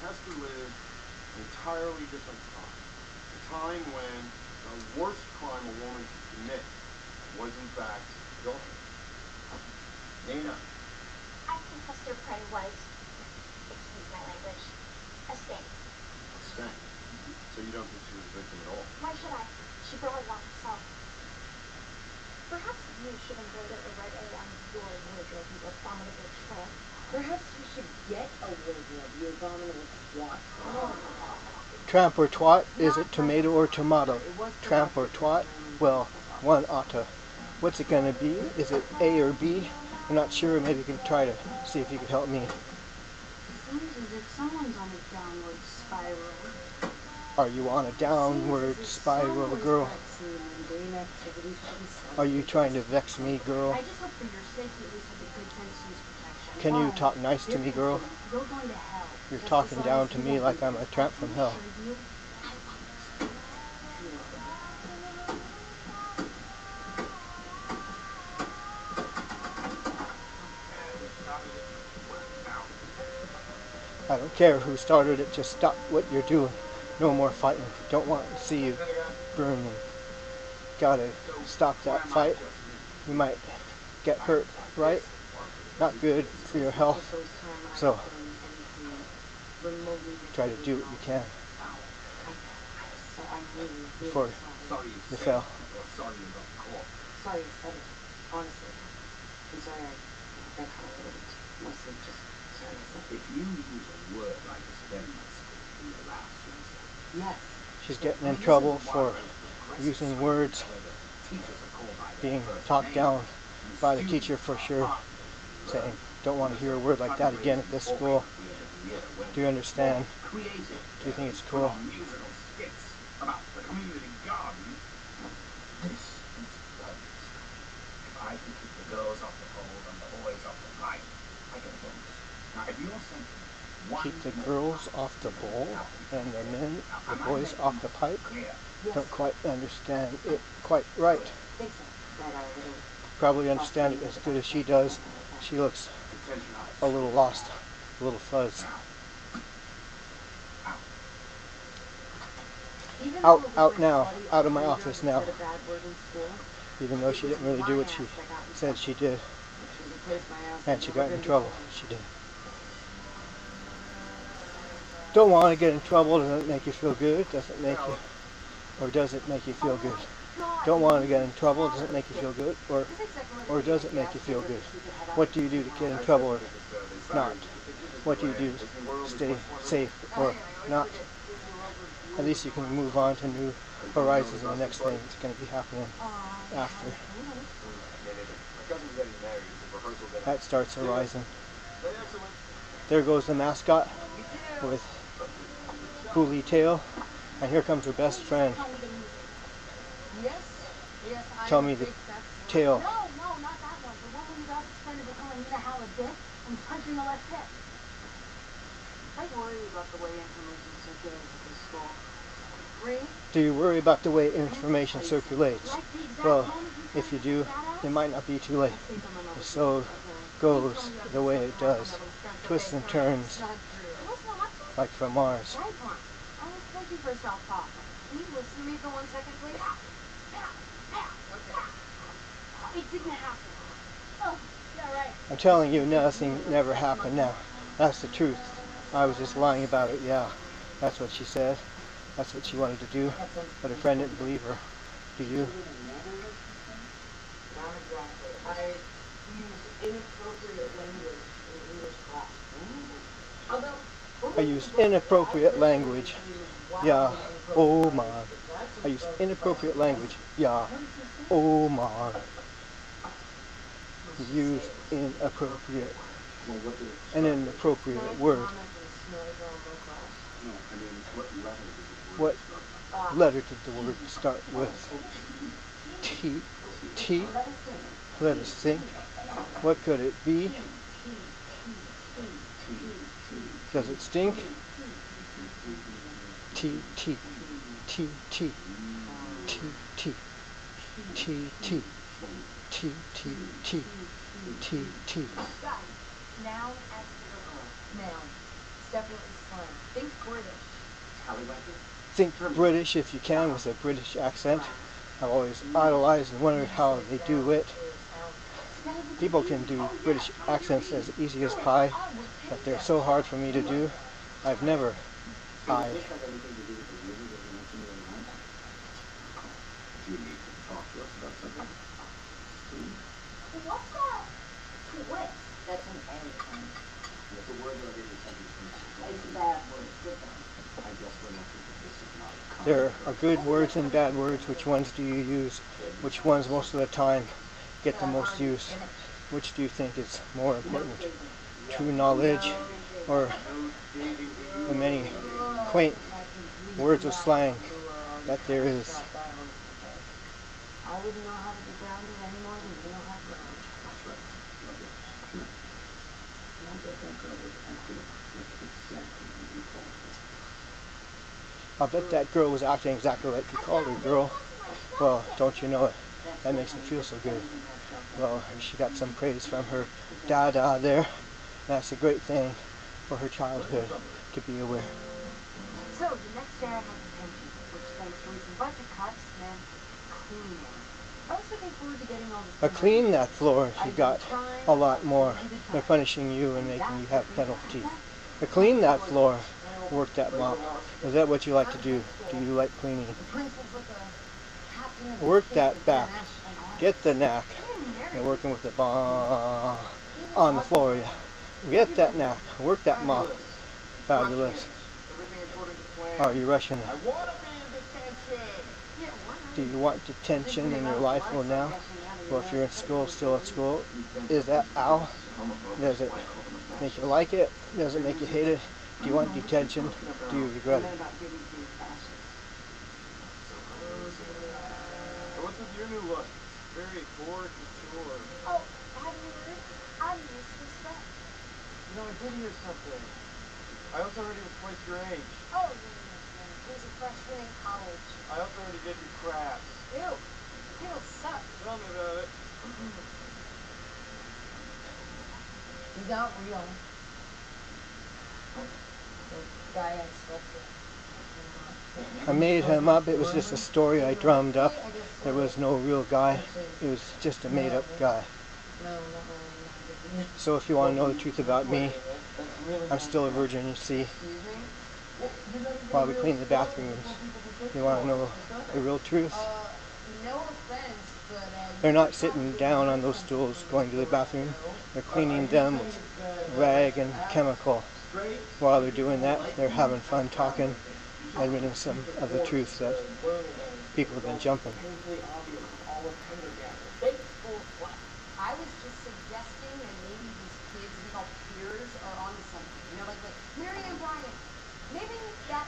Hester lived an entirely different time. A time when the worst crime a woman could commit was in fact adultery. Nina. I think Hester Prynne was, excuse my language, a saint. A saint? So you don't think she was a victim at all? Why should I? She brought it on herself. Perhaps you should embroider a red A on your wardrobe, you abominable tramp. Perhaps you should get a wardrobe, you abominable twat. Tramp or twat? Is it tomato or tomato? Tramp or twat? Well, one oughta. What's it gonna be? Is it A or B? I'm not sure. Maybe you can try to see if you could help me. It seems as if someone's on a downward spiral. Are you on a downward spiral, girl? Are you trying to vex me, girl? I just hope for your sake you at least have the good sense to use protection. Can you talk nice to me, girl? You're going to hell. You're talking down to me like I'm a tramp from hell. I don't care who started it, just stop what you're doing. No more fighting. Don't want to see you burning. Gotta stop that fight. You might get hurt, right? Not good for your health. So, try to do what you can before you fail. Sorry, honestly. I'm sorry I got caught a little bit. Mostly just sorry. If you use a word like this again in my school, in your last semester. Yes. She's getting in trouble for using words, being talked down by the teacher for sure, saying, don't want to hear a word like that again at this school. Do you understand? Do you think it's cool? About the community garden. This is perfect. If I can keep the girls off the pole and the boys off the pipe, I get a bonus. Now, if you're sending Keep the girls off the bowl and the boys off the pipe? Don't quite understand it quite right. Probably understand it as good as she does. She looks a little lost, a little fuzzed. Out now, out of my office now. Even though she didn't really do what she said she did. And she got in trouble, she did. Don't want to get in trouble, doesn't make you feel good, doesn't make you, or does it make you feel good? Don't want to get in trouble, doesn't make you feel good, or does it make you feel good? What do you do to get in trouble or not? What do you do to stay safe or not? At least you can move on to new horizons and the next thing that's going to be happening after. That starts horizon. There goes the mascot with woolly tail, and here comes her best friend. Tell me the tail. No, not that one. The one who does his friend is calling Nina Hal a bitch and punching the left hip. I worry about the way information circulates at this school. Do you worry about the way information circulates? Well, if you do, it might not be too late. So goes the way it does. Twists and turns, like from Mars. I was thinking for self-talk. Can you listen to me for 1 second, please? It didn't happen. Oh, yeah, right. I'm telling you, nothing never happened now. That's the truth. I was just lying about it, yeah. That's what she said. That's what she wanted to do. But her friend didn't believe her. Do you? Not exactly. I use inappropriate language in English class. Although, I use inappropriate language. Yeah. Oh my. I use inappropriate language. Yeah. Oh my. Use inappropriate. An inappropriate word. What letter did the word start with? T. T. Let us think. What could it be? Does it stink? T. T. T. T. T. T. T. T. T. T. T. T. T. Noun adjective. Noun. definitely slang. Think British. Tallywhacker? Think British if you can with a British accent. I've always idolized and wondered how they do it. People can do British accents as easy as pie, but they're so hard for me to do. I've never So does I this have anything to do with the movie that you mentioned earlier on? Do you need to talk to us about something? What's that? Twist. That's an A thing. It's a word that I've even something It's a bad word. Good one. I guess we're lucky that this is not a There are good words and bad words. Which ones do you use? Which ones most of the time get the most use? Which do you think is more important? True knowledge or the many quaint words of slang that there is? I wouldn't know how to be grounded any more than you know how to ground. That's right. Love it. Sure. And I bet that girl was acting like exactly what you called her. I bet that girl was acting exactly like you called her, girl. Well, don't you know it? That makes me feel so good. Well, she got some praise from her dada there. That's a great thing for her childhood to be aware. So, the next day I had detention, which thanks to recent budget cuts meant cleaning. I was looking forward to getting all this. But clean that floor, you got a lot more. They're punishing you and making you have penalty. But clean that floor, work that mop. Is that what you like to do? Do you like cleaning? Work that back. Get the knack. You're working with the bomb on the floor. Yeah. Get that knack. Work that mop. Fabulous. Everything according to plan. Are you rushing? I want to be in detention. Do you want detention in your life or now? Or if you're in school, still at school, is that ow? Does it make you like it? Does it make you hate it? Do you want detention? Do you regret it? So what's with your new look? Very bored and sure. Oh, have you heard? I'm useless friend. You know, I did hear something. I also heard he was twice your age. Oh, no. He was a freshman in college. I also heard he gave you crabs. Ew. He must suck. Tell me about it. He's not real. The guy I slept with. I made him up. It was just a story I drummed up. There was no real guy. It was just a made-up guy. No, not really. So if you want to know the truth about me, I'm still a virgin, you see. While we clean the bathrooms, you want to know the real truth? No offense, but They're not sitting down on those stools going to the bathroom. They're cleaning them with rag and chemical. While they're doing that, they're having fun talking, admitting some of the truth that people have been jumping. I was just suggesting that maybe these kids we call peers are onto something. You know, like Mary and Brian.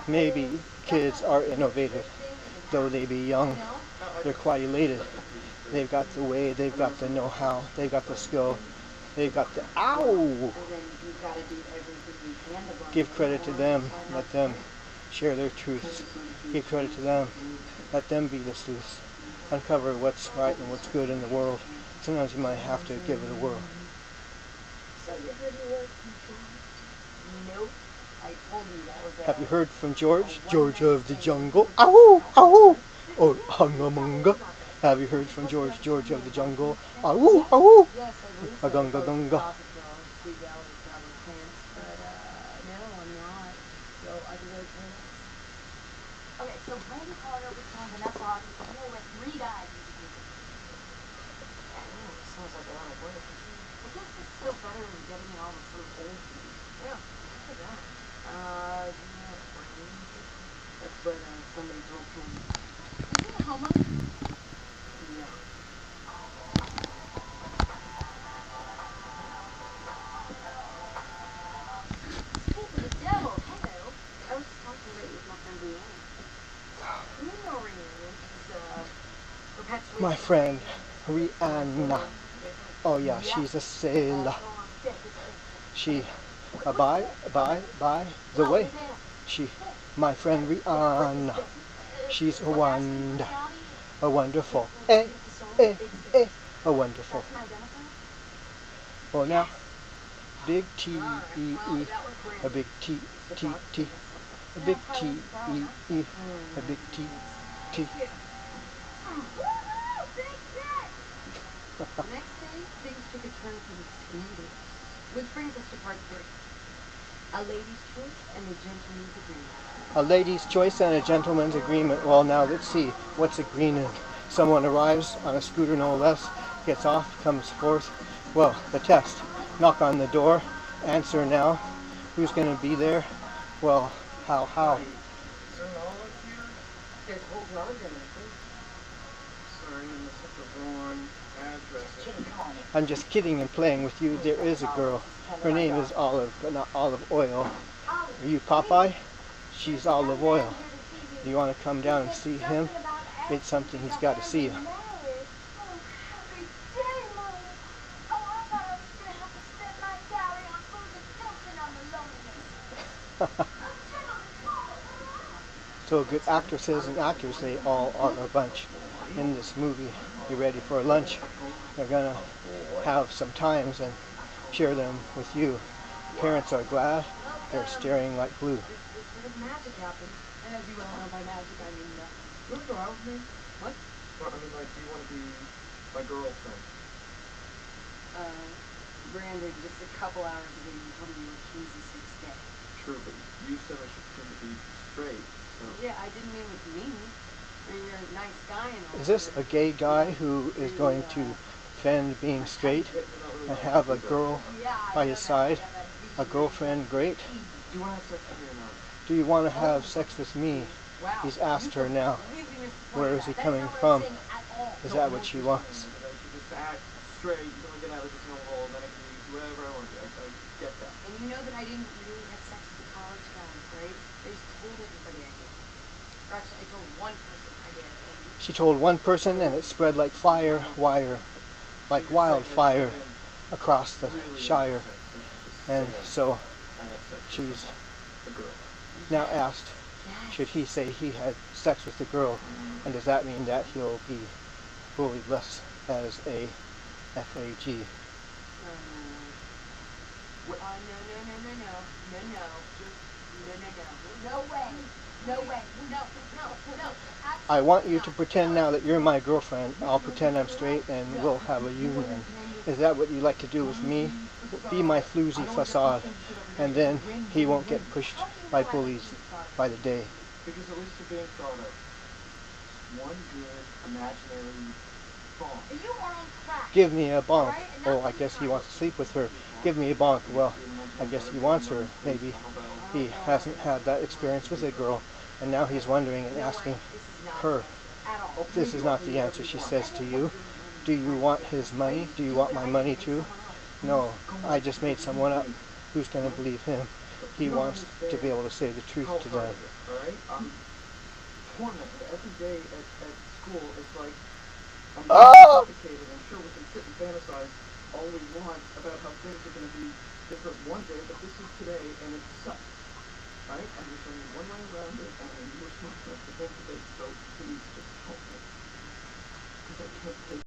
Maybe kids are innovative. Though they be young, they're quite elated. They've got the way, they've got the know-how, they've got the skill, they've got the ow! And then you've got to do everything you can to learn. Give credit to them, let them share their truths. Give credit to them, let them be the sleuths. Uncover what's right and what's good in the world. Sometimes you might have to give it a whirl. So you heard you were Nope. I told you that was Have you heard from George? George of the jungle. Ow! Ow! Oh, hungamunga. Have you heard from George? George of the jungle. Ow! Ow! Yes, I believe A gunga gunga. But no, I'm not. So I can go to Okay, so Brandy Carter was telling Vanessa Hudgens that there were 3 guys in the group. Sounds like a lot of work. I guess it's still better than getting it all from old people. Yeah, look at that. That's what somebody told him. Is he a homo? Yeah. Speak of the devil, hello. I was just talking about you with my friend Leanne. You know Leanne. She's perpetually... My friend, Rihanna. Oh yeah, she's a sailor. She, by the way, she, my friend Rihanna, she's a wonderful, a wonderful. Well now, big T-E-E, a big T-T-T, a big T-E-E, a big T-T. The next day, things took a turn for the scandalous. Which brings us to part 3. A lady's choice and a gentleman's agreement. A lady's choice and a gentleman's agreement. Well, now let's see. What's agreeing? Someone arrives on a scooter, no less, gets off, comes forth. Well, the test. Knock on the door. Answer now. Who's going to be there? Well, how? Is there knowledge here? There's whole knowledge in it. Sorry, I must have the wrong address. I'm just kidding and playing with you. There is a girl. Her name is Olive, but not olive oil. Are you Popeye? She's olive oil. Do you want to come down and see him? It's something he's got to see you. So good actresses and actors, they all are a bunch in this movie. You ready for lunch? They're gonna have some times and share them with you. Parents are glad. They're staring like glue. This bit of magic happened. And as you well know by magic, I mean, You want to go out with me? what? Well, I mean, like, do you want to be my girlfriend? Brandon, just a couple hours ago, you told me you were King's 6th day. True, but you said I should pretend to be straight, so... Yeah, I didn't mean with me. I mean, you're a nice guy and all. Is this a gay guy who is going to defend being straight and have a girl by his side? A girlfriend, great. Do you want to have sex with me or not? Do you want to have sex with me? He's asked her now. Where is he coming from? Is that what she wants? But I should just act straight until I get out of this hole, and then I can use whatever I want to. I get that. And you know that I didn't really have sex with the college guys, right? I just told everybody I did. Or actually, I told one person I did. And She told one person and it spread like like wildfire across the Shire. And so she's now asked, should he say he had sex with the girl, and does that mean that he'll be fully blessed as a FAG? No. I want you to pretend now that you're my girlfriend. I'll pretend I'm straight and we'll have a union. Is that what you like to do with me? Be my floozy facade, and then he won't get pushed by bullies by the day. Because at least you're being thought of. One good imaginary thought. You are on crack. Give me a bonk. Oh, I guess he wants to sleep with her. Give me a bonk. Well, I guess he wants her. Maybe he hasn't had that experience with a girl, and now he's wondering and asking her. This is not the answer, she says to you. Do you want his money? Do you want my money too? No, I just made someone up. Who's going to believe him? He wants to be able to say the truth to them. Alright? Torment every day at school is like, I'm complicated. I'm sure we can sit and fantasize all we want about how things are going to be different one day, but this is today and it sucks. Right? I'm just showing you one way around it, and you were smart enough to think of it, so please just help me. Because I can't take